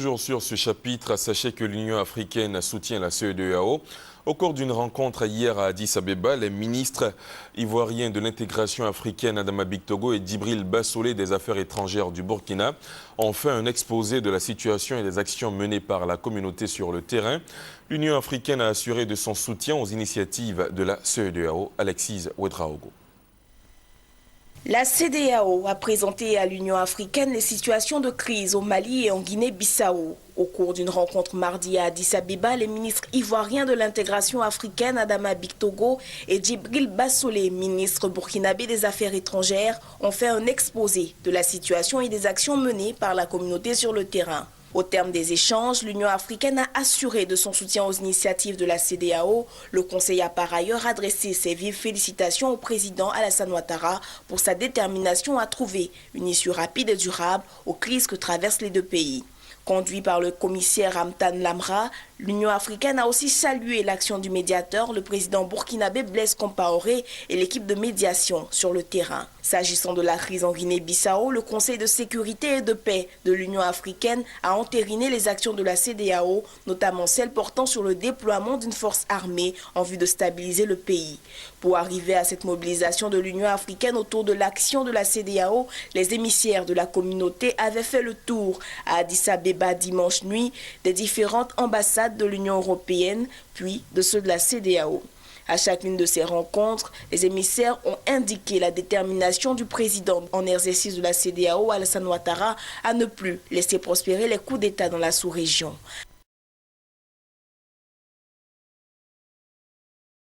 Toujours sur ce chapitre, sachez que l'Union africaine soutient la CEDEAO. Au cours d'une rencontre hier à Addis Abeba, les ministres ivoiriens de l'intégration africaine Adama Bictogo et Djibril Bassolé des Affaires étrangères du Burkina ont fait un exposé de la situation et des actions menées par la communauté sur le terrain. L'Union africaine a assuré de son soutien aux initiatives de la CEDEAO. Alexis Ouedraogo. La CEDEAO a présenté à l'Union africaine les situations de crise au Mali et en Guinée-Bissau. Au cours d'une rencontre mardi à Addis Abeba, les ministres ivoiriens de l'intégration africaine Adama Bictogo et Djibril Bassolé, ministre burkinabé des Affaires étrangères, ont fait un exposé de la situation et des actions menées par la communauté sur le terrain. Au terme des échanges, l'Union africaine a assuré de son soutien aux initiatives de la CEDEAO. Le Conseil a par ailleurs adressé ses vives félicitations au président Alassane Ouattara pour sa détermination à trouver une issue rapide et durable aux crises que traversent les deux pays. Conduit par le commissaire Amtan Lamra, l'Union africaine a aussi salué l'action du médiateur, le président burkinabé Blaise Compaoré et l'équipe de médiation sur le terrain. S'agissant de la crise en Guinée-Bissau, le Conseil de sécurité et de paix de l'Union africaine a entériné les actions de la CEDEAO, notamment celles portant sur le déploiement d'une force armée en vue de stabiliser le pays. Pour arriver à cette mobilisation de l'Union africaine autour de l'action de la CEDEAO, les émissaires de la communauté avaient fait le tour à Addis Abeba dimanche nuit des différentes ambassades de l'Union européenne, puis de ceux de la CEDEAO. À chacune de ces rencontres, les émissaires ont indiqué la détermination du président en exercice de la CEDEAO, Alassane Ouattara, à ne plus laisser prospérer les coups d'État dans la sous-région.